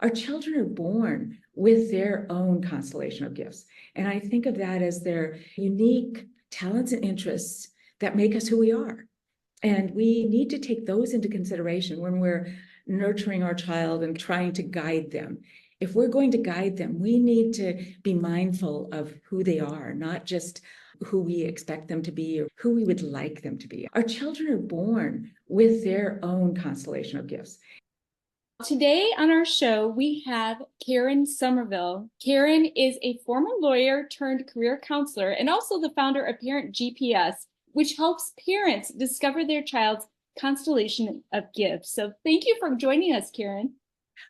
Our children are born with their own constellation of gifts. And I think of that as their unique talents and interests that make us who we are. And we need to take those into consideration when we're nurturing our child and trying to guide them. If we're going to guide them, we need to be mindful of who they are, not just who we expect them to be or who we would like them to be. Our children are born with their own constellation of gifts. Today on our show, we have Karen Summerville. Karen is a former lawyer turned career counselor and also the founder of Parent GPS, which helps parents discover their child's constellation of gifts. So thank you for joining us, Karen.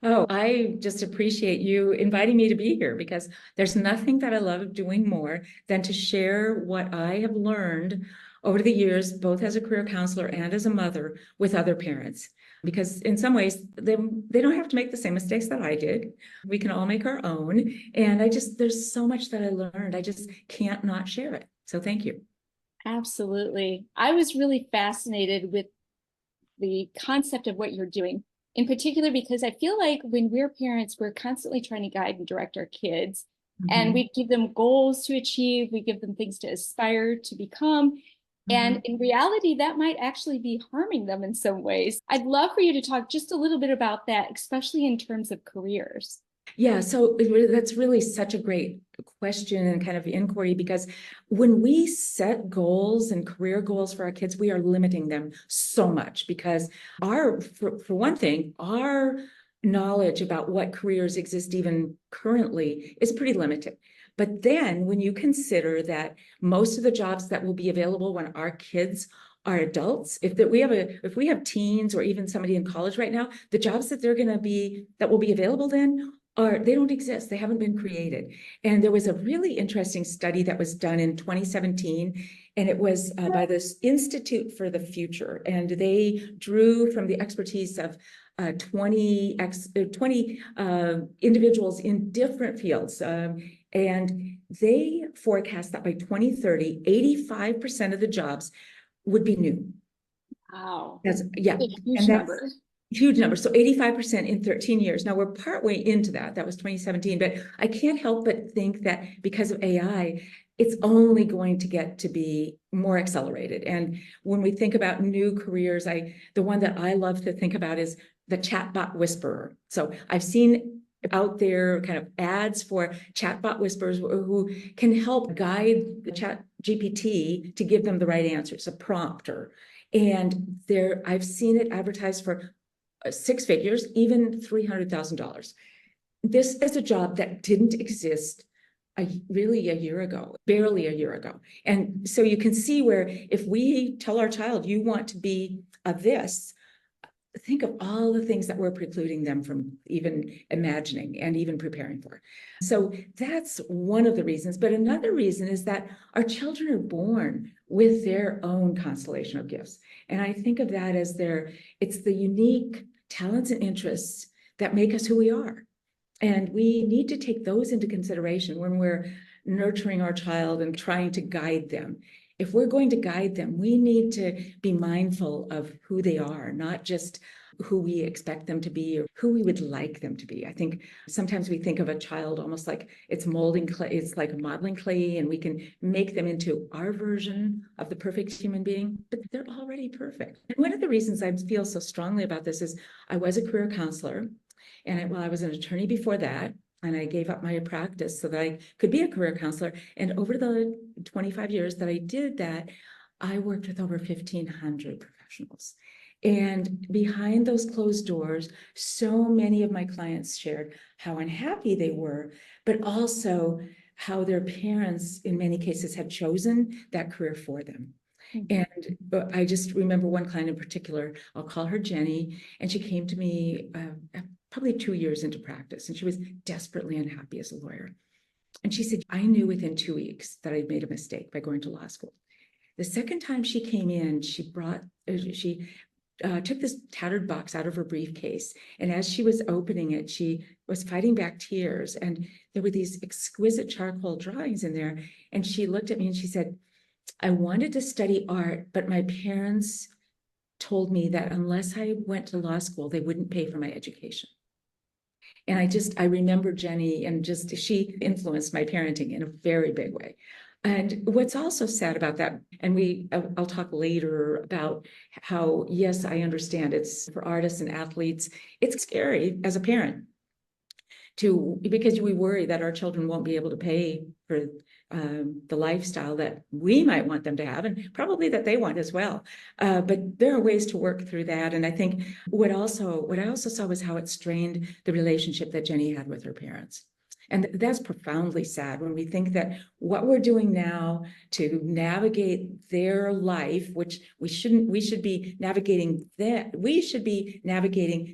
Oh, I just appreciate you inviting me to be here because there's nothing that I love doing more than to share what I have learned over the years, both as a career counselor and as a mother, with other parents. Because in some ways, they don't have to make the same mistakes that I did. We can all make our own. And there's so much that I learned. I just can't not share it. So thank you. Absolutely. I was really fascinated with the concept of what you're doing, in particular, because I feel like when we're parents, we're constantly trying to guide and direct our kids. And we give them goals to achieve, we give them things to aspire to become. And in reality, that might actually be harming them in some ways. I'd love for you to talk just a little bit about that, especially in terms of careers. Yeah, so that's really such a great question and kind of inquiry, because when we set goals and career goals for our kids, we are limiting them so much because for one thing, our knowledge about what careers exist even currently is pretty limited. But then when you consider that most of the jobs that will be available when our kids are adults, if we have teens or even somebody in college right now, the jobs that will be available then they don't exist. They haven't been created. And there was a really interesting study that was done in 2017, and it was by this Institute for the Future. And they drew from the expertise of 20 individuals in different fields. And they forecast that by 2030, 85% of the jobs would be new. Wow. That's a huge number. Huge number. So 85% in 13 years. Now we're partway into that. That was 2017, but I can't help but think that because of AI, it's only going to get to be more accelerated. And when we think about new careers, the one that I love to think about is the chatbot whisperer. So I've seen out there kind of ads for chatbot whisperers who can help guide the chat GPT to give them the right answers, a prompter. And I've seen it advertised for six figures, even $300,000. This is a job that didn't exist really a year ago, barely a year ago. And so you can see where if we tell our child, you want to be this, think of all the things that we're precluding them from even imagining and even preparing for. So that's one of the reasons. But another reason is that our children are born with their own constellation of gifts. And I think of that as it's the unique talents and interests that make us who we are. And we need to take those into consideration when we're nurturing our child and trying to guide them. If we're going to guide them, we need to be mindful of who they are, not just who we expect them to be or who we would like them to be. I think sometimes we think of a child almost like it's molding clay, it's like modeling clay, and we can make them into our version of the perfect human being, but they're already perfect. And one of the reasons I feel so strongly about this is I was a career counselor, and I was an attorney before that. And I gave up my practice so that I could be a career counselor. And over the 25 years that I did that, I worked with over 1,500 professionals. And behind those closed doors, so many of my clients shared how unhappy they were, but also how their parents, in many cases, had chosen that career for them. And I just remember one client in particular, I'll call her Jenny, and she came to me probably 2 years into practice, and she was desperately unhappy as a lawyer. And she said, I knew within 2 weeks that I'd made a mistake by going to law school. The second time she came in, she took this tattered box out of her briefcase. And as she was opening it, she was fighting back tears. And there were these exquisite charcoal drawings in there. And she looked at me and she said, I wanted to study art, but my parents told me that unless I went to law school, they wouldn't pay for my education. And I remember Jenny, and she influenced my parenting in a very big way. And what's also sad about that, and I'll talk later about how, yes, I understand it's for artists and athletes, it's scary as a parent because we worry that our children won't be able to pay for the lifestyle that we might want them to have, and probably that they want as well. But there are ways to work through that. And I think what I also saw was how it strained the relationship that Jenny had with her parents. And that's profoundly sad when we think that what we're doing now to navigate their life, which we should be navigating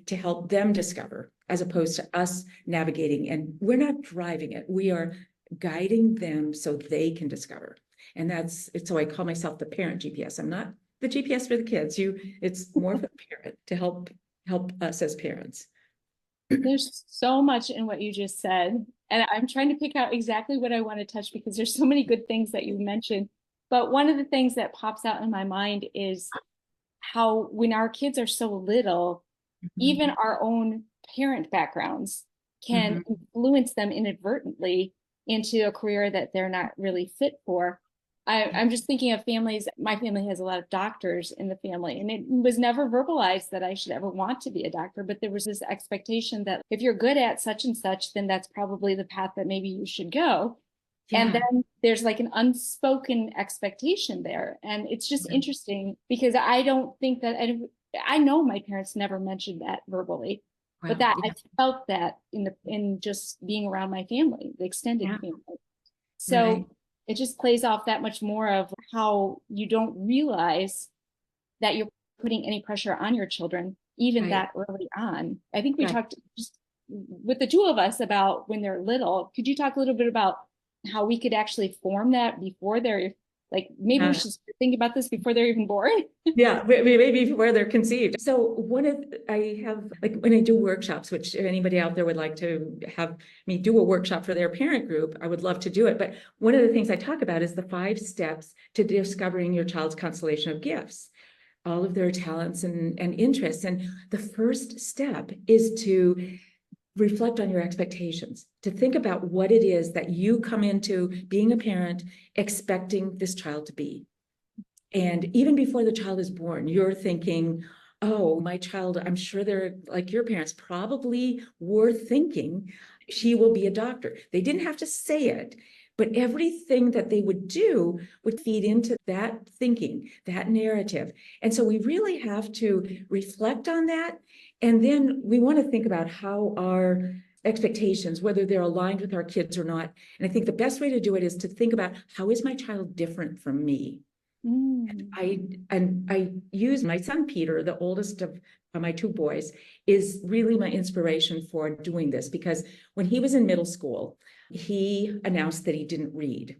to help them discover, as opposed to us navigating. And we're not driving it. We are guiding them so they can discover. And so I call myself the parent GPS. I'm not the GPS for the kids. It's more for the parent to help us as parents. There's so much in what you just said, and I'm trying to pick out exactly what I want to touch because there's so many good things that you mentioned. But one of the things that pops out in my mind is how when our kids are so little, even our own parent backgrounds can influence them inadvertently into a career that they're not really fit for. I'm just thinking of families. My family has a lot of doctors in the family, and it was never verbalized that I should ever want to be a doctor, but there was this expectation that if you're good at such and such, then that's probably the path that maybe you should go. Yeah. And then there's like an unspoken expectation there. And it's just interesting because I don't think that I know my parents never mentioned that verbally, but that I felt that in just being around my family, the extended family. So it just plays off that much more of how you don't realize that you're putting any pressure on your children, even that early on. I think we talked just with the two of us about when they're little. Could you talk a little bit about how we could actually form that before they're like, maybe we should think about this before they're even born? Yeah, maybe before they're conceived. So I have, like, when I do workshops, which if anybody out there would like to have me do a workshop for their parent group, I would love to do it. But one of the things I talk about is the 5 steps to discovering your child's constellation of gifts, all of their talents and interests. And the first step is to reflect on your expectations, to think about what it is that you come into being a parent expecting this child to be. And even before the child is born, you're thinking, oh, my child, I'm sure they're like your parents probably were thinking she will be a doctor. They didn't have to say it, but everything that they would do would feed into that thinking, that narrative. And so we really have to reflect on that. And then we want to think about how our expectations, whether they're aligned with our kids or not. And I think the best way to do it is to think about, how is my child different from me? I use my son Peter, the oldest of my 2 boys, is really my inspiration for doing this, because when he was in middle school, he announced that he didn't read.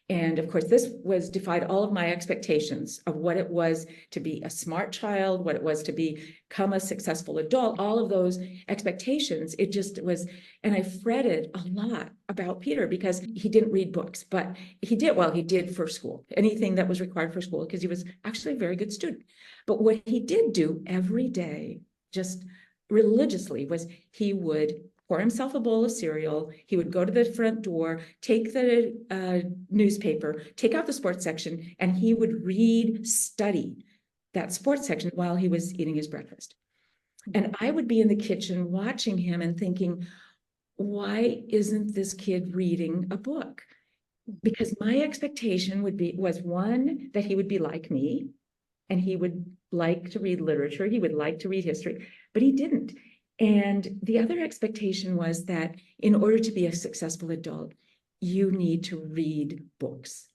And of course, this defied all of my expectations of what it was to be a smart child, what it was to become a successful adult, all of those expectations. It just was, and I fretted a lot about Peter because he didn't read books, but he did for school, anything that was required for school, because he was actually a very good student. But what he did do every day, just religiously, was he would pour himself a bowl of cereal. He would go to the front door, take the newspaper, take out the sports section, and he would study that sports section while he was eating his breakfast. And I would be in the kitchen watching him and thinking, why isn't this kid reading a book? Because my expectation was one, that he would be like me, and he would like to read literature, he would like to read history, but he didn't. And the other expectation was that in order to be a successful adult, you need to read books.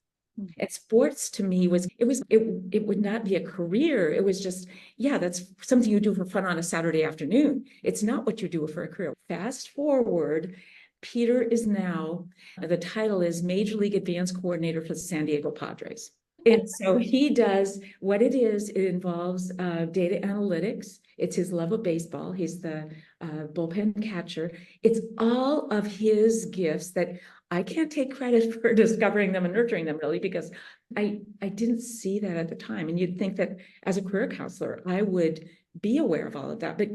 And sports to me it would not be a career. It was just, that's something you do for fun on a Saturday afternoon. It's not what you do for a career. Fast forward, Peter is now, the title is Major League Advanced Coordinator for the San Diego Padres. And so he does what it is. It involves data analytics. It's his love of baseball. He's the bullpen catcher. It's all of his gifts that I can't take credit for discovering them and nurturing them, really, because I didn't see that at the time. And you'd think that as a career counselor, I would be aware of all of that. But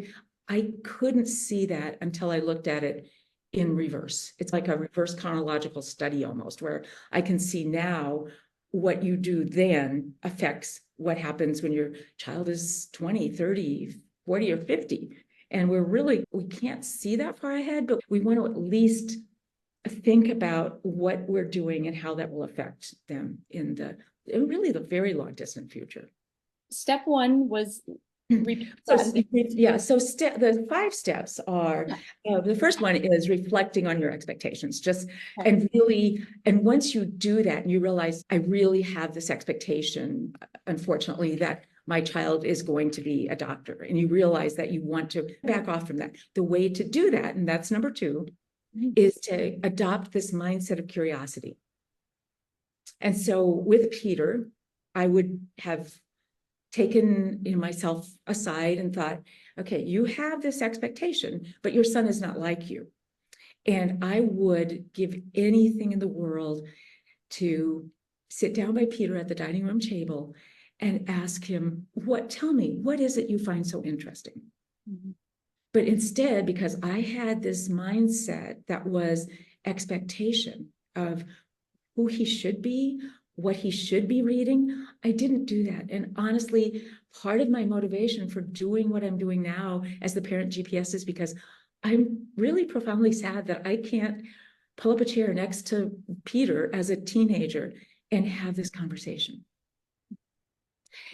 I couldn't see that until I looked at it in reverse. It's like a reverse chronological study almost, where I can see now what you do then affects what happens when your child is 20, 30, 40, or 50. And we can't see that far ahead, but we want to at least think about what we're doing and how that will affect them in really the very long distant future. Step one was so the 5 steps are, the first one is reflecting on your expectations, and once you do that and you realize I really have this expectation, unfortunately, that my child is going to be a doctor, and you realize that you want to back off from that. The way to do that, and that's number 2, is to adopt this mindset of curiosity. And so with Peter, I would have taken myself aside and thought, okay, you have this expectation, but your son is not like you. And I would give anything in the world to sit down by Peter at the dining room table and ask him, tell me, what is it you find so interesting? Mm-hmm. But instead, because I had this mindset that was expectation of who he should be, what he should be reading, I didn't do that. And honestly, part of my motivation for doing what I'm doing now as the parent GPS is because I'm really profoundly sad that I can't pull up a chair next to Peter as a teenager and have this conversation.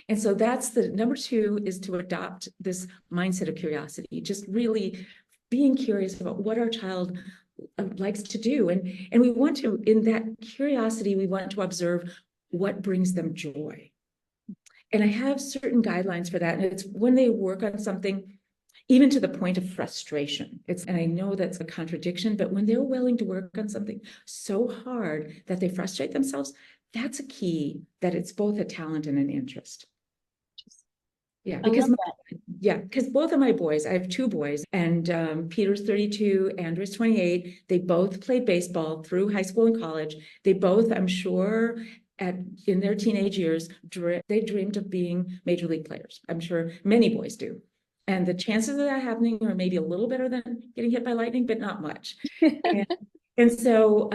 And so that's the number 2, is to adopt this mindset of curiosity, just really being curious about what our child likes to do. And we want to, in that curiosity, we want to observe what brings them joy. And I have certain guidelines for that. And it's when they work on something, even to the point of frustration. And I know that's a contradiction, but when they're willing to work on something so hard that they frustrate themselves, that's a key that it's both a talent and an interest. Yeah, because both of my boys, I have 2 boys, and Peter's 32, Andrew's 28. They both played baseball through high school and college. They both, I'm sure, in their teenage years, they dreamed of being major league players. I'm sure many boys do. And the chances of that happening are maybe a little better than getting hit by lightning, but not much. And so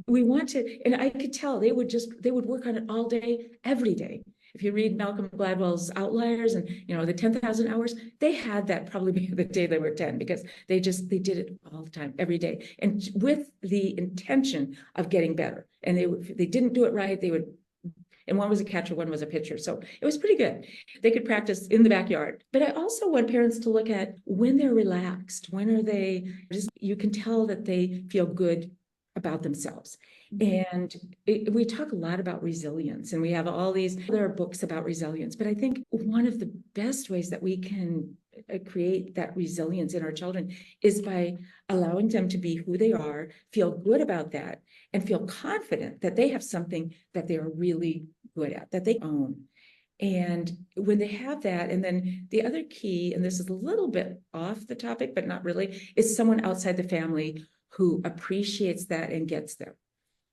we want to, and I could tell they would work on it all day, every day. If you read Malcolm Gladwell's Outliers and, the 10,000 hours, they had that probably the day they were 10, because they did it all the time, every day. And with the intention of getting better. And they didn't do it right, and one was a catcher, one was a pitcher. So it was pretty good. They could practice in the backyard. But I also want parents to look at when they're relaxed, when are they you can tell that they feel good about themselves. And we talk a lot about resilience, and we have there are books about resilience, but I think one of the best ways that we can create that resilience in our children is by allowing them to be who they are, feel good about that, and feel confident that they have something that they are really good at, that they own. And when they have that, and then the other key, and this is a little bit off the topic, but not really, is someone outside the family who appreciates that and gets there.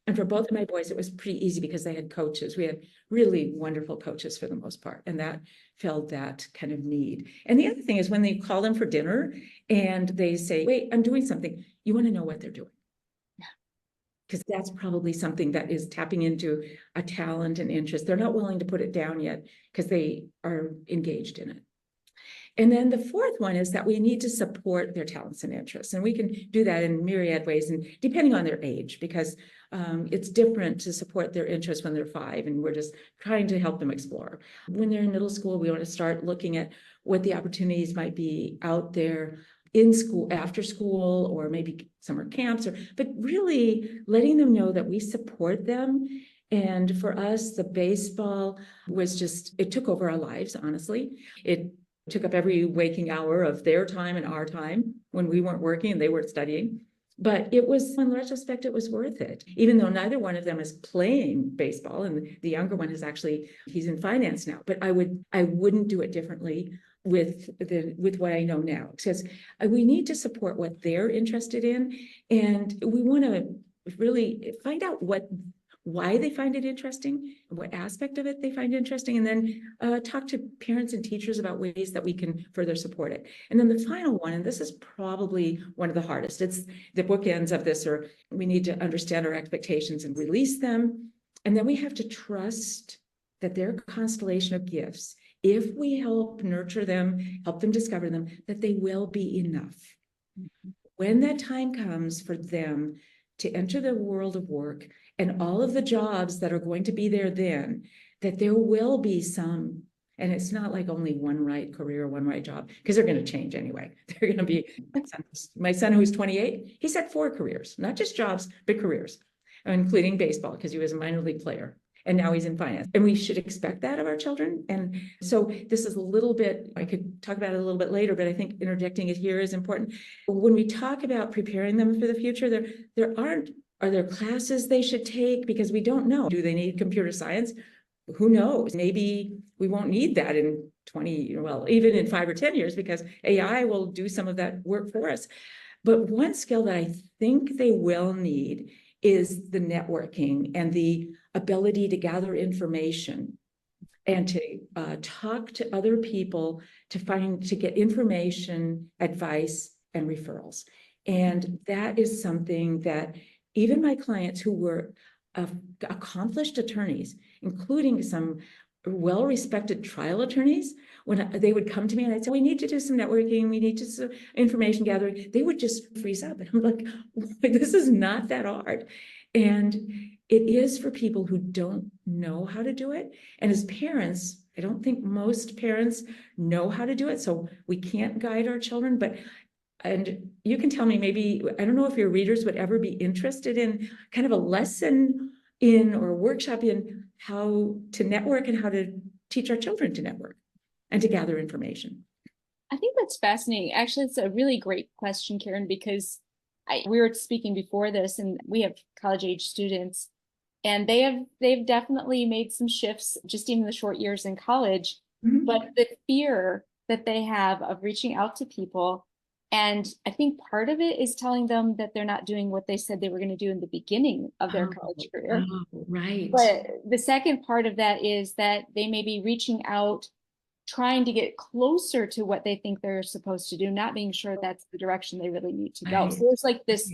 And for both of my boys, it was pretty easy because they had coaches. We had really wonderful coaches for the most part, and that filled that kind of need. And the other thing is when they call them for dinner and they say, wait, I'm doing something, you want to know what they're doing. Because that's probably something that is tapping into a talent and interest. They're not willing to put it down yet because they are engaged in it. And then the 4th one is that we need to support their talents and interests. And we can do that in myriad ways, and depending on their age, because it's different to support their interests when they're 5, and we're just trying to help them explore. When they're in middle school, we want to start looking at what the opportunities might be out there in school, after school, or maybe summer camps, but really letting them know that we support them. And for us, the baseball was it took over our lives, honestly. It took up every waking hour of their time and our time when we weren't working and they weren't studying. But it was, in retrospect, it was worth it, even though neither one of them is playing baseball, and the younger one he's in finance now. But I wouldn't do it differently with what I know now, because we need to support what they're interested in, and we want to really find out what why they find it interesting, and what aspect of it they find interesting, and then talk to parents and teachers about ways that we can further support it. And then the final one, and this is probably one of the hardest, it's the bookends of this, or we need to understand our expectations and release them. And then we have to trust that their constellation of gifts, if we help nurture them, help them discover them, that they will be enough. When that time comes for them to enter the world of work and all of the jobs that are going to be there then, that there will be some, and it's not like only one right career, one right job, because they're going to change anyway. They're going to be, my son who's 28, he's had 4 careers, not just jobs, but careers, including baseball, because he was a minor league player. And now he's in finance. And we should expect that of our children. And so this is a little bit, I could talk about it a little bit later, but I think interjecting it here is important. When we talk about preparing them for the future, are there classes they should take? Because we don't know. Do they need computer science? Who knows? Maybe we won't need that in 20, well, even in 5 or 10 years, because AI will do some of that work for us. But one skill that I think they will need is the networking and the ability to gather information and to talk to other people to get information, advice, and referrals. And that is something that even my clients who were accomplished attorneys, including some well-respected trial attorneys, when they would come to me and I'd say, we need to do some networking, we need to do information gathering, they would just freeze up. And I'm like, this is not that hard. And it is for people who don't know how to do it. And as parents, I don't think most parents know how to do it. So we can't guide our children, and you can tell me, maybe, I don't know if your readers would ever be interested in kind of a lesson in or a workshop in how to network and how to teach our children to network and to gather information. I think that's fascinating. Actually, it's a really great question, Karen, because we were speaking before this, and we have college age students, and they've definitely made some shifts just even the short years in college. Mm-hmm. But the fear that they have of reaching out to people, and I think part of it is telling them that they're not doing what they said they were going to do in the beginning of their college career. Right. But the second part of that is that they may be reaching out, trying to get closer to what they think they're supposed to do, not being sure that's the direction they really need to go. Right. So it's like this,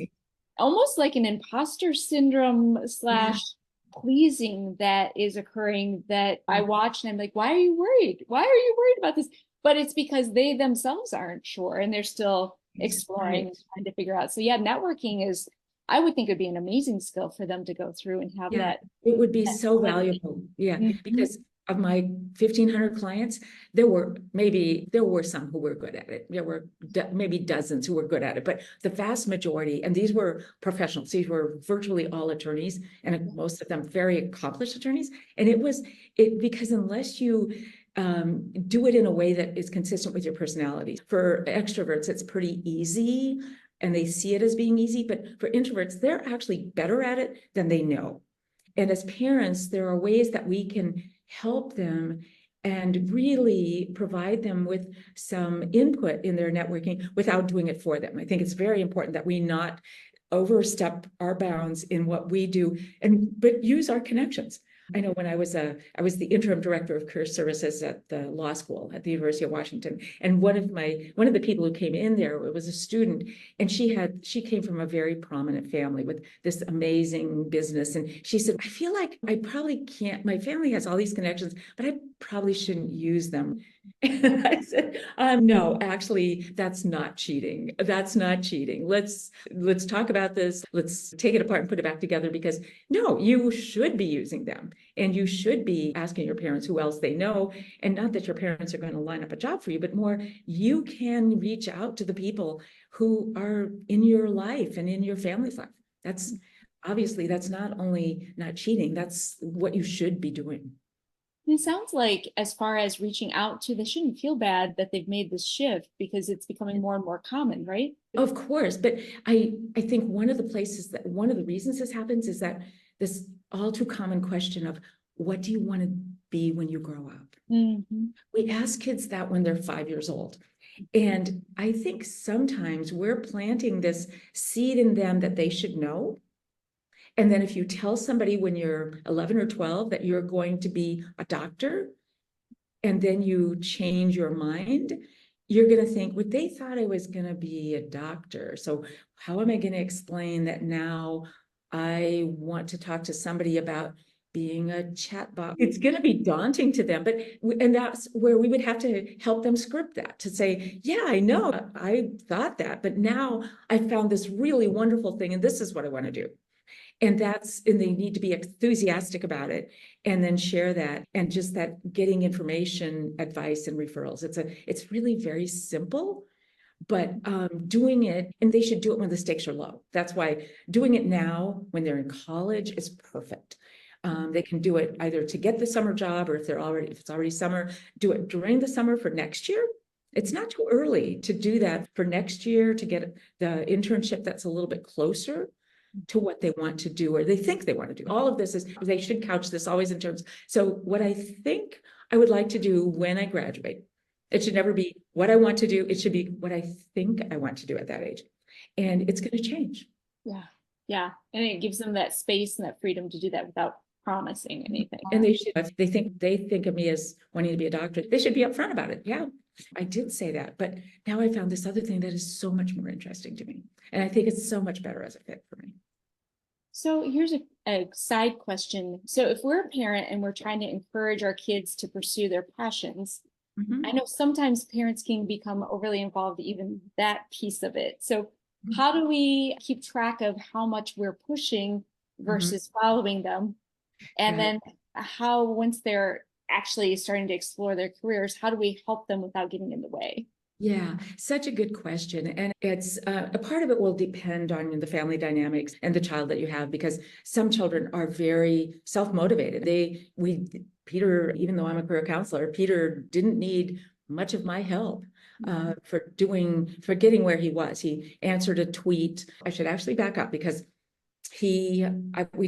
almost like an imposter syndrome / pleasing that is occurring that I watch, and I'm like, why are you worried? Why are you worried about this? But it's because they themselves aren't sure, and they're still exploring and trying to figure out. So yeah, networking is, I would think, it'd be an amazing skill for them to go through and have that. It would be so valuable. Yeah, because of my 1,500 clients, there were some who were good at it. There were maybe dozens who were good at it, but the vast majority, and these were professionals, these were virtually all attorneys, and most of them very accomplished attorneys. And because unless you do it in a way that is consistent with your personality. For extroverts, it's pretty easy and they see it as being easy, but for introverts, they're actually better at it than they know. And as parents, there are ways that we can help them and really provide them with some input in their networking without doing it for them. I think it's very important that we not overstep our bounds in what we do, but use our connections. I know when I was the interim director of career services at the law school at the University of Washington, and one of the people who came in there was a student, and she came from a very prominent family with this amazing business, and she said, I feel like I probably can't. My family has all these connections, but I probably shouldn't use them. And I said, no, actually, that's not cheating. That's not cheating. Let's talk about this. Let's take it apart and put it back together, because no, you should be using them. And you should be asking your parents who else they know. And not that your parents are going to line up a job for you, but more, you can reach out to the people who are in your life and in your family's life. That's not only not cheating, that's what you should be doing. It sounds like, as far as reaching out to, they shouldn't feel bad that they've made this shift, because it's becoming more and more common, right? Of course. But I think one of the reasons this happens is that this all too common question of, what do you want to be when you grow up? Mm-hmm. We ask kids that when they're 5 years old. And I think sometimes we're planting this seed in them that they should know. And then if you tell somebody when you're 11 or 12 that you're going to be a doctor, and then you change your mind, you're going to think, well, they thought I was going to be a doctor. So how am I going to explain that now I want to talk to somebody about being a chatbot? It's going to be daunting to them, and that's where we would have to help them script that, to say, yeah, I know, I thought that, but now I found this really wonderful thing, and this is what I want to do. And they need to be enthusiastic about it and then share that, and just that getting information, advice, and referrals. It's really very simple, but doing it, and they should do it when the stakes are low. That's why doing it now when they're in college is perfect. They can do it either to get the summer job, or if it's already summer, do it during the summer for next year. It's not too early to do that for next year, to get the internship that's a little bit closer to what they want to do, or they think they want to do. All of this is, they should couch this always in terms. So what I think I would like to do when I graduate, it should never be what I want to do. It should be what I think I want to do at that age. And it's going to change. Yeah. Yeah. And it gives them that space and that freedom to do that without promising anything. And they should, if they think of me as wanting to be a doctor, they should be upfront about it. Yeah, I did say that, but now I found this other thing that is so much more interesting to me. And I think it's so much better as a fit for me. So here's a side question. So if we're a parent and we're trying to encourage our kids to pursue their passions, I know sometimes parents can become overly involved, even that piece of it. So how do we keep track of how much we're pushing versus following them? And then how, once they're actually starting to explore their careers, how do we help them without getting in the way? Yeah, such a good question. And it's a part of it will depend on the family dynamics and the child that you have, because some children are very self-motivated. Peter, even though I'm a career counselor, Peter didn't need much of my help for getting where he was. He answered a tweet. I should actually back up, because we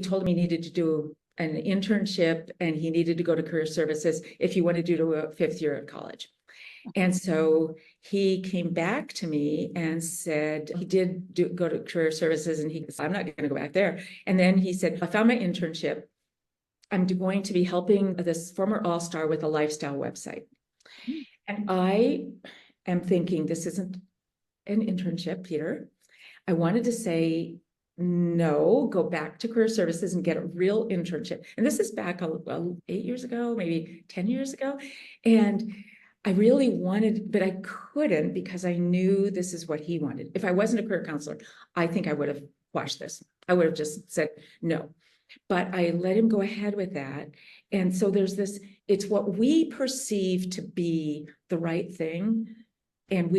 told him he needed to do an internship and he needed to go to career services if he wanted to do a 5th year of college. And so he came back to me and said he did go to career services, and he said, I'm not going to go back there. And then he said, I found my internship. I'm going to be helping this former all-star with a lifestyle website. And I am thinking, this isn't an internship, Peter. I wanted to say, no, go back to career services and get a real internship. And this is back 8 years ago, maybe 10 years ago. And I really wanted, but I couldn't, because I knew this is what he wanted. If I wasn't a career counselor, I think I would have quashed this. I would have just said no. But I let him go ahead with that. And so there's this, it's what we perceive to be the right thing. And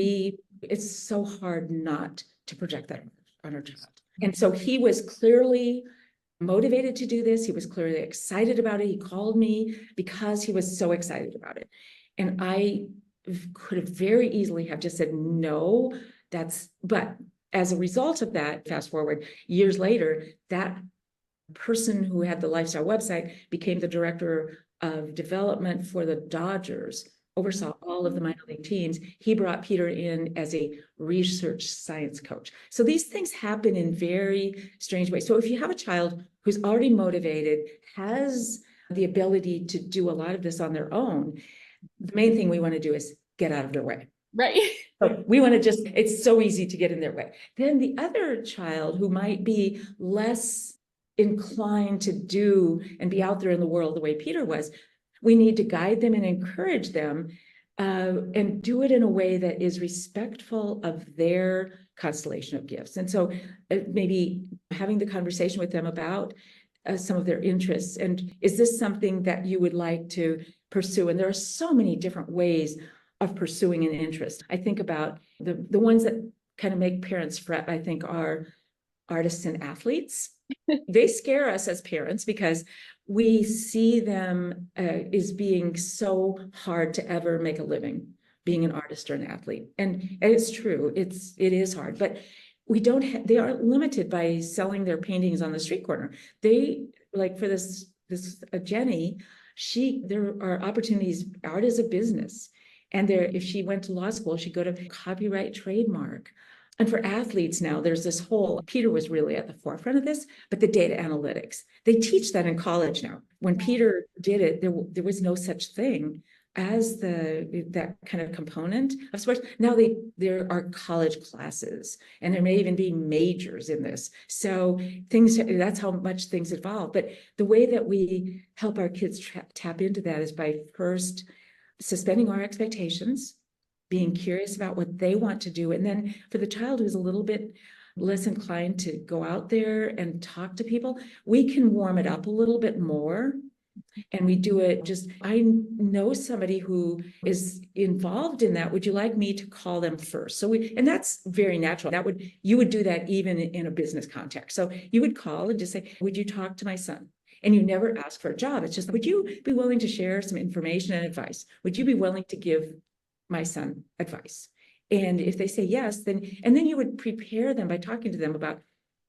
it's so hard not to project that on our child. And so he was clearly motivated to do this. He was clearly excited about it. He called me because he was so excited about it. And I could have very easily have just said, no, but as a result of that, fast forward years later, that person who had the lifestyle website became the director of development for the Dodgers, oversaw all of the minor league teams. He brought Peter in as a research science coach. So these things happen in very strange ways. So if you have a child who's already motivated, has the ability to do a lot of this on their own, the main thing we want to do is get out of their way. Right. So we want to it's so easy to get in their way. Then the other child who might be less inclined to do and be out there in the world the way Peter was, we need to guide them and encourage them and do it in a way that is respectful of their constellation of gifts. And so maybe having the conversation with them about some of their interests. And is this something that you would like to pursue? And there are so many different ways of pursuing an interest. I think about the ones that kind of make parents fret, I think, are artists and athletes. They scare us as parents because we see them as being so hard to ever make a living, being an artist or an athlete. And it's true, it is hard, but they aren't limited by selling their paintings on the street corner. They, like for this Jenny, there are opportunities. Art is a business. And if she went to law school, she'd go to copyright, trademark. And for athletes now, there's this whole, Peter was really at the forefront of this, but the data analytics, they teach that in college now. When Peter did it, there was no such thing as that kind of component of sports. Now there are college classes, and there may even be majors in this. So that's how much things evolve. But the way that we help our kids tap into that is by first suspending our expectations, being curious about what they want to do. And then for the child who's a little bit less inclined to go out there and talk to people, we can warm it up a little bit more. And we do it just, I know somebody who is involved in that. Would you like me to call them first? And that's very natural. You would do that even in a business context. So you would call and just say, would you talk to my son? And you never ask for a job. It's just, would you be willing to share some information and advice? Would you be willing to give my son advice? And if they say yes, then you would prepare them by talking to them about,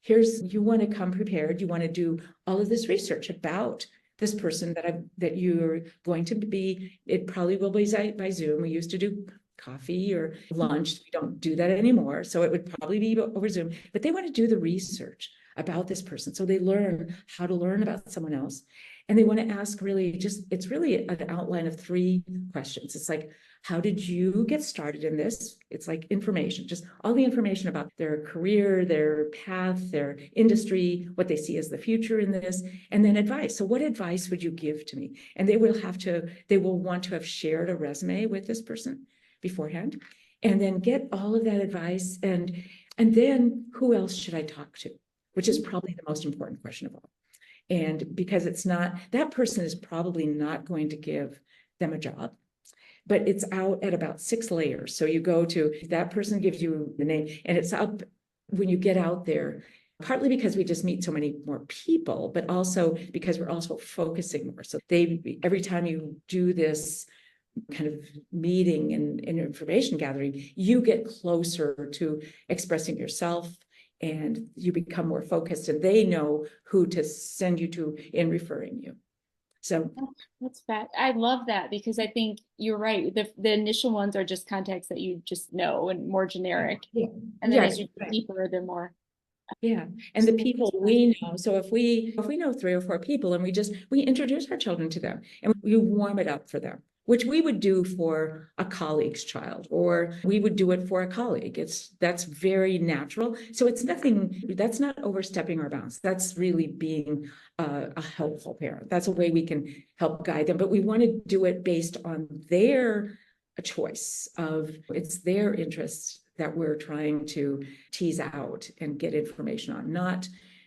you want to come prepared. You want to do all of this research about this person that you're going to be. It probably will be by Zoom. We used to do coffee or lunch. We don't do that anymore. So it would probably be over Zoom, but they want to do the research about this person. So they learn how to learn about someone else. And they want to ask it's really an outline of 3 questions. It's like, how did you get started in this? It's like information, just all the information about their career, their path, their industry, what they see as the future in this, and then advice. So what advice would you give to me? And they will want to have shared a resume with this person beforehand, and then get all of that advice. And then who else should I talk to? Which is probably the most important question of all. And because that person is probably not going to give them a job, but it's out at about 6 layers. So you go to, that person gives you the name, and it's up when you get out there, partly because we just meet so many more people, but also because we're also focusing more. So every time you do this kind of meeting and information gathering, you get closer to expressing yourself, and you become more focused, and they know who to send you to in referring you. So that's bad. I love that, because I think you're right. The initial ones are just contacts that you just know and more generic. Yeah. And then as you go deeper, they're more. Yeah. And the people we know. So if we know 3 or 4 people, and we introduce our children to them, and we warm it up for them, which we would do for a colleague's child, or we would do it for a colleague. That's very natural. So that's not overstepping our bounds. That's really being a helpful parent. That's a way we can help guide them. But we want to do it based on their choice of, it's their interests that we're trying to tease out and get information on.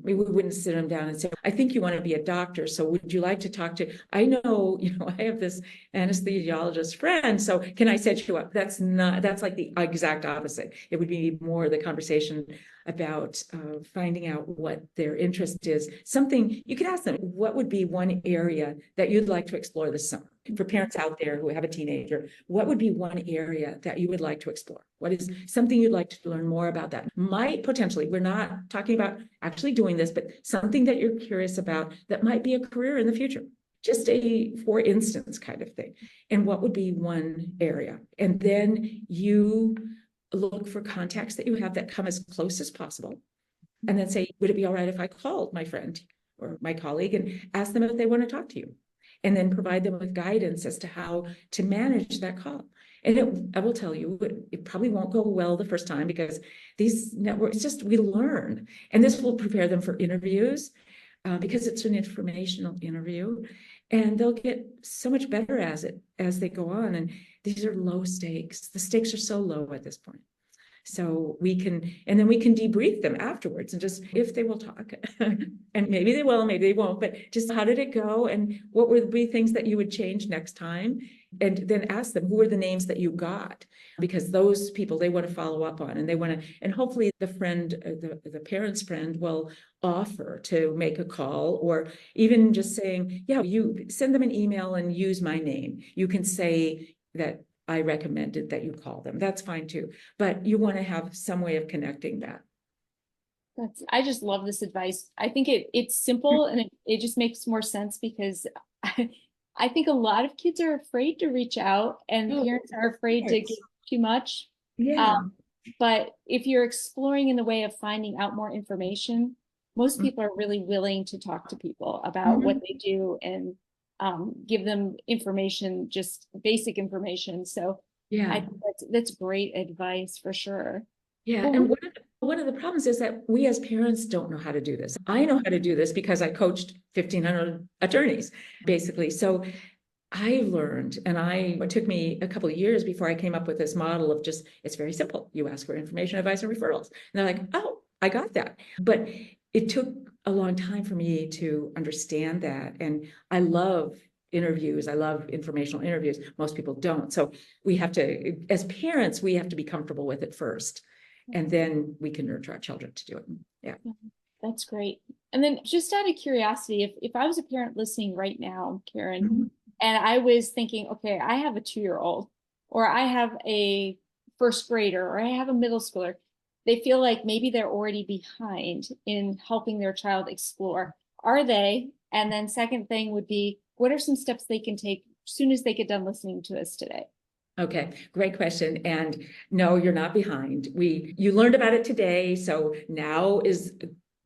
We wouldn't sit them down and say, I think you want to be a doctor, so would you like to talk to, I know, I have this anesthesiologist friend, so can I set you up? That's like the exact opposite. It would be more the conversation about finding out what their interest is. Something you could ask them, what would be one area that you'd like to explore this summer? For parents out there who have a teenager, what would be one area that you would like to explore? What is something you'd like to learn more about that? Might potentially, we're not talking about actually doing this, but something that you're curious about that might be a career in the future. Just a for instance kind of thing. And what would be one area? And then you look for contacts that you have that come as close as possible. And then say, would it be all right if I called my friend or my colleague and ask them if they want to talk to you? And then provide them with guidance as to how to manage that call. And I will tell you, it probably won't go well the first time, because these networks, we learn. And this will prepare them for interviews, because it's an informational interview. And they'll get so much better as they go on. And these are low stakes. The stakes are so low at this point. So and then we can debrief them afterwards, and just, if they will talk, and maybe they will, maybe they won't, but just, how did it go? And what would be things that you would change next time? And then ask them, who are the names that you got? Because those people, they want to follow up on, and they want to, and hopefully the friend, the parent's friend will offer to make a call, or even just saying, yeah, you send them an email and use my name. You can say that I recommended that you call them. That's fine too. But you want to have some way of connecting that. I just love this advice. I think it's simple, and it just makes more sense, because I think a lot of kids are afraid to reach out, and parents are afraid to give too much. Yeah. But if you're exploring in the way of finding out more information, most people are really willing to talk to people about what they do and give them information, just basic information. So Yeah. I think that's great advice for sure. Yeah. Well, And one of the problems is that we as parents don't know how to do this. I know how to do this because I coached 1,500 attorneys, basically. So I learned, and it took me a couple of years before I came up with this model of just, it's very simple. You ask for information, advice, and referrals. And they're like, oh, I got that. But it took a long time for me to understand that. And I love interviews. I love informational interviews. Most people don't. So we have to, as parents, we have to be comfortable with it first. And then we can nurture our children to do it. Yeah. that's great. And then just out of curiosity, if I was a parent listening right now, Karen, and I was thinking, okay, I have a 2-year-old, or I have a first grader, or I have a middle schooler, they feel like maybe they're already behind in helping their child explore. Are they? And then second thing would be, what are some steps they can take as soon as they get done listening to us today? Okay, great question. And no, you're not behind. You learned about it today, so now is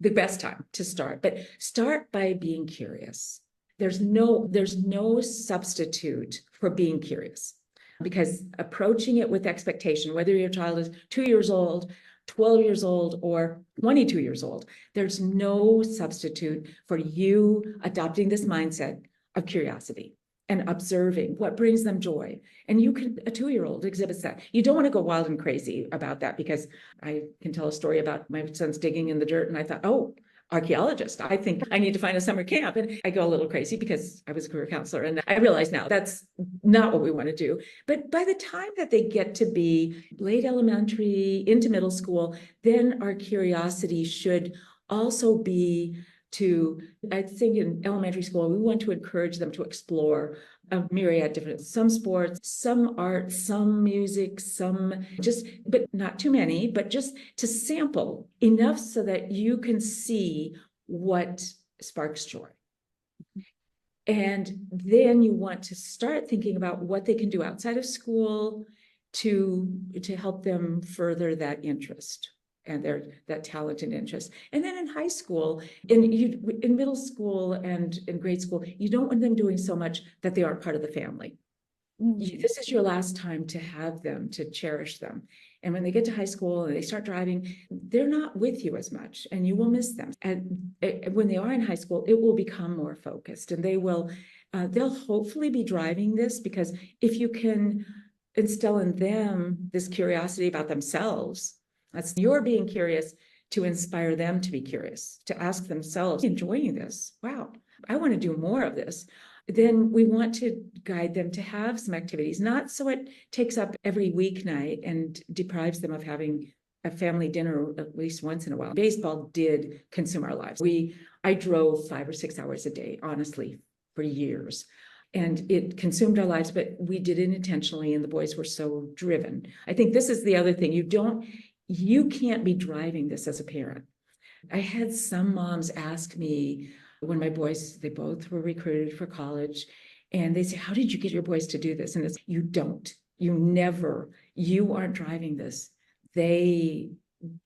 the best time to start. But start by being curious. There's no substitute for being curious, because approaching it with expectation, whether your child is 2 years old, 12 years old, or 22 years old, there's no substitute for you adopting this mindset of curiosity and observing what brings them joy. And a 2-year-old exhibits that. You don't want to go wild and crazy about that, because I can tell a story about my son's digging in the dirt, and I thought, oh, archaeologist, I think I need to find a summer camp. And I go a little crazy because I was a career counselor, and I realize now that's not what we want to do. But by the time that they get to be late elementary into middle school, then our curiosity should also be I think in elementary school, we want to encourage them to explore a myriad different, some sports, some art, some music, but not too many, but just to sample enough so that you can see what sparks joy. And then you want to start thinking about what they can do outside of school to help them further that interest and that talent and interest. And then in high school, in middle school and in grade school, you don't want them doing so much that they aren't part of the family. This is your last time to have them, to cherish them. And when they get to high school and they start driving, they're not with you as much, and you will miss them. And when they are in high school, it will become more focused, and they'll hopefully be driving this, because if you can instill in them this curiosity about themselves, you're being curious to inspire them to be curious, to ask themselves, enjoying this? Wow, I want to do more of this. Then we want to guide them to have some activities, not so it takes up every weeknight and deprives them of having a family dinner at least once in a while. Baseball did consume our lives. I drove 5 or 6 hours a day, honestly, for years. And it consumed our lives, but we did it intentionally, and the boys were so driven. I think this is the other thing. You can't be driving this as a parent. I had some moms ask me when my boys, they both were recruited for college, and they say, how did you get your boys to do this? And you aren't driving this. They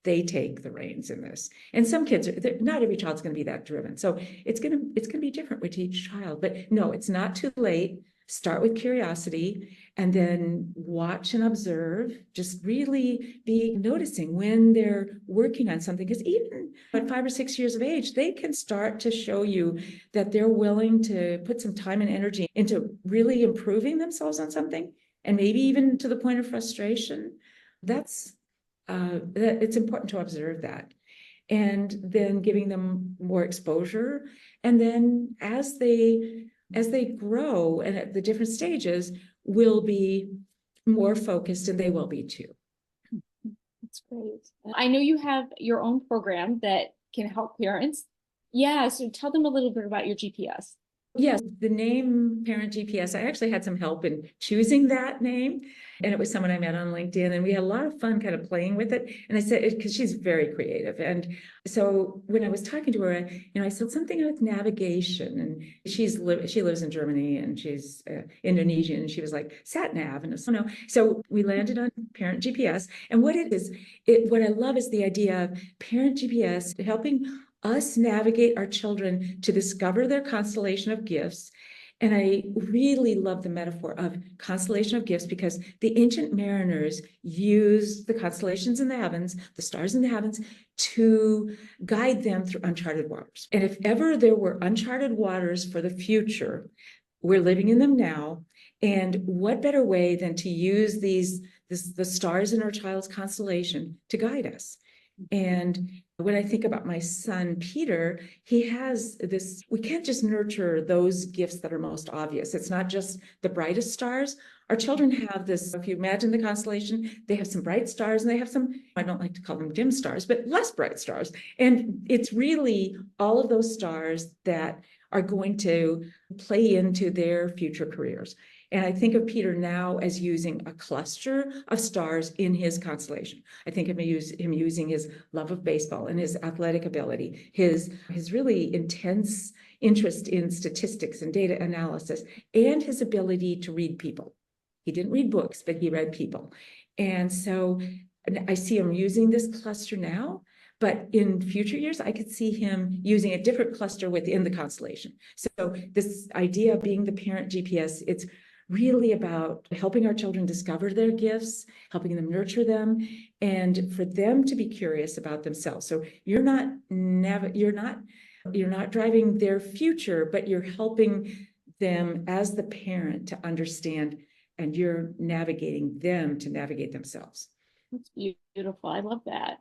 take the reins in this. And some kids not every child's going to be that driven. So it's going to be different with each child, but no, it's not too late. Start with curiosity, and then watch and observe. Just really be noticing when they're working on something, because even at 5 or 6 years of age, they can start to show you that they're willing to put some time and energy into really improving themselves on something, and maybe even to the point of frustration. It's important to observe that, and then giving them more exposure. And then as they grow and at the different stages, will be more focused, and they will be too. That's great. I know you have your own program that can help parents. Yeah, so tell them a little bit about your GPS. Yes, the name Parent GPS, I actually had some help in choosing that name. And it was someone I met on LinkedIn, and we had a lot of fun kind of playing with it. And I said, because she's very creative. And so when I was talking to her, I said something with navigation. And she lives in Germany, and she's Indonesian. And she was like, sat nav. And so, no. So we landed on Parent GPS. And what it is, what I love is the idea of Parent GPS helping us navigate our children to discover their constellation of gifts. And I really love the metaphor of constellation of gifts, because the ancient mariners used the constellations in the heavens, the stars in the heavens, to guide them through uncharted waters. And if ever there were uncharted waters for the future, we're living in them now. And what better way than to use the stars in our child's constellation to guide us? And when I think about my son, Peter, he has this, we can't just nurture those gifts that are most obvious. It's not just the brightest stars. Our children have this, if you imagine the constellation, they have some bright stars, and they have some, I don't like to call them dim stars, but less bright stars. And it's really all of those stars that are going to play into their future careers. And I think of Peter now as using a cluster of stars in his constellation. I think of him using his love of baseball and his athletic ability, his really intense interest in statistics and data analysis, and his ability to read people. He didn't read books, but he read people. And so I see him using this cluster now, but in future years, I could see him using a different cluster within the constellation. So this idea of being the parent GPS, it's really about helping our children discover their gifts, helping them nurture them, and for them to be curious about themselves. So you're not driving their future, but you're helping them as the parent to understand, and you're navigating them to navigate themselves. That's beautiful. I love that.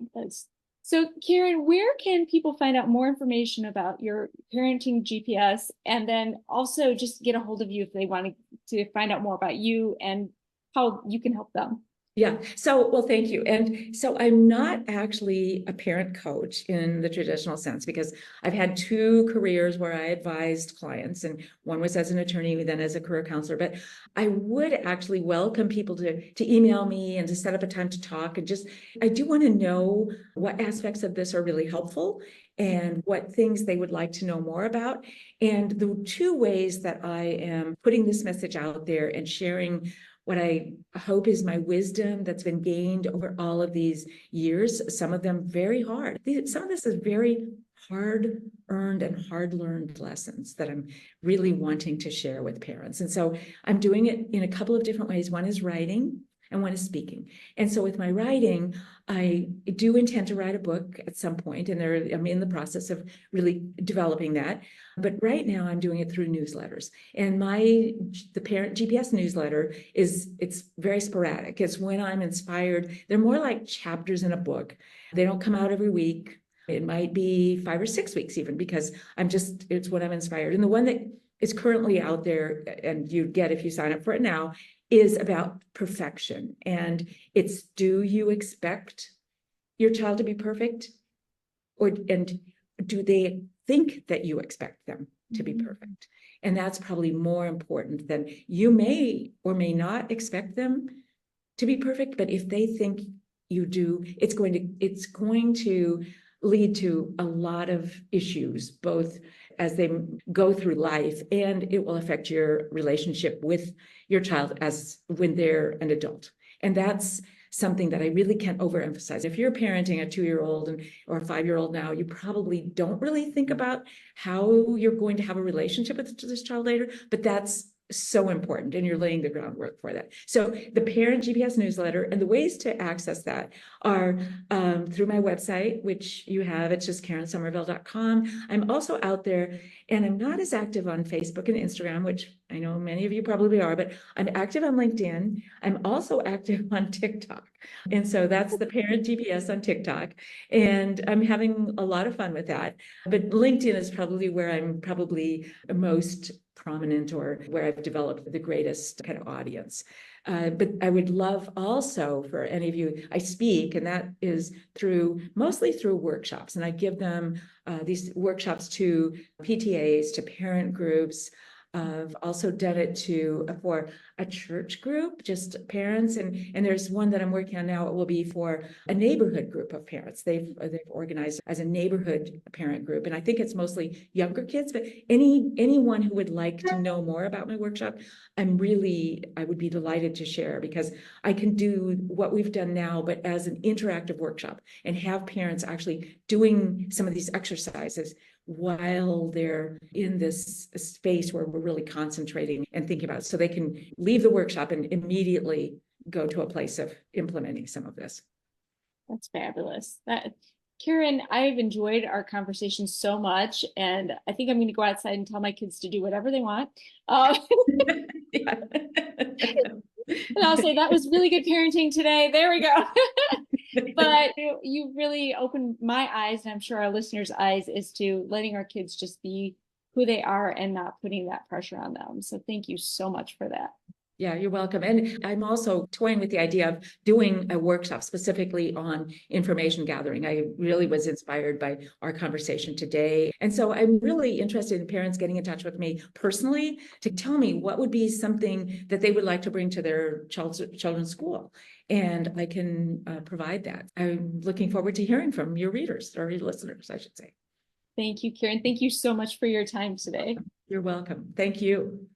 So, Karen, where can people find out more information about your parenting GPS, and then also just get a hold of you if they want to find out more about you and how you can help them? Yeah. So, well, thank you. And so I'm not actually a parent coach in the traditional sense, because I've had two careers where I advised clients, and one was as an attorney, then as a career counselor. But I would actually welcome people to email me and to set up a time to talk. And just, I do want to know what aspects of this are really helpful and what things they would like to know more about. And the two ways that I am putting this message out there and sharing what I hope is my wisdom that's been gained over all of these years, some of them very hard. Some of this is very hard earned and hard learned lessons that I'm really wanting to share with parents. And so I'm doing it in a couple of different ways. One is writing, and one is speaking. And so with my writing, I do intend to write a book at some point, and I'm in the process of really developing that. But right now I'm doing it through newsletters. And the Parent GPS newsletter it's very sporadic. It's when I'm inspired. They're more like chapters in a book. They don't come out every week. It might be 5 or 6 weeks even, because it's when I'm inspired. And the one that is currently out there, and you get if you sign up for it now, is about perfection. And it's, do you expect your child to be perfect? And do they think that you expect them to be perfect? And that's probably more important than, you may or may not expect them to be perfect, but if they think you do, it's going to lead to a lot of issues, both as they go through life, and it will affect your relationship with your child as when they're an adult. And that's something that I really can't overemphasize. If you're parenting a 2-year-old or a 5-year-old now, you probably don't really think about how you're going to have a relationship with this child later, but that's so important, and you're laying the groundwork for that. So the Parent GPS newsletter, and the ways to access that are through my website, which you have. It's just KarenSummerville.com. I'm also out there, and I'm not as active on Facebook and Instagram, which I know many of you probably are, but I'm active on LinkedIn. I'm also active on TikTok. And so that's the Parent GPS on TikTok. And I'm having a lot of fun with that. But LinkedIn is probably where I'm probably most prominent or where I've developed the greatest kind of audience. But I would love also for any of you, I speak, and that is mostly through workshops. And I give them these workshops to PTAs, to parent groups. I've also done it for a church group, just parents, and there's one that I'm working on now. It will be for a neighborhood group of parents. They've organized as a neighborhood parent group, and I think it's mostly younger kids. But anyone who would like to know more about my workshop, I would be delighted to share, because I can do what we've done now, but as an interactive workshop, and have parents actually doing some of these exercises while they're in this space where we're really concentrating and thinking about it, so they can leave the workshop and immediately go to a place of implementing some of this. That's fabulous. Karen, I've enjoyed our conversation so much, and I think I'm going to go outside and tell my kids to do whatever they want. And I'll say that was really good parenting today. There we go. But you really opened my eyes, and I'm sure our listeners' eyes, as to letting our kids just be who they are and not putting that pressure on them. So thank you so much for that. Yeah, you're welcome. And I'm also toying with the idea of doing a workshop specifically on information gathering. I really was inspired by our conversation today. And so I'm really interested in parents getting in touch with me personally to tell me what would be something that they would like to bring to their children's school. And I can provide that. I'm looking forward to hearing from your readers, or your listeners, I should say. Thank you, Karen. Thank you so much for your time today. You're welcome. Thank you.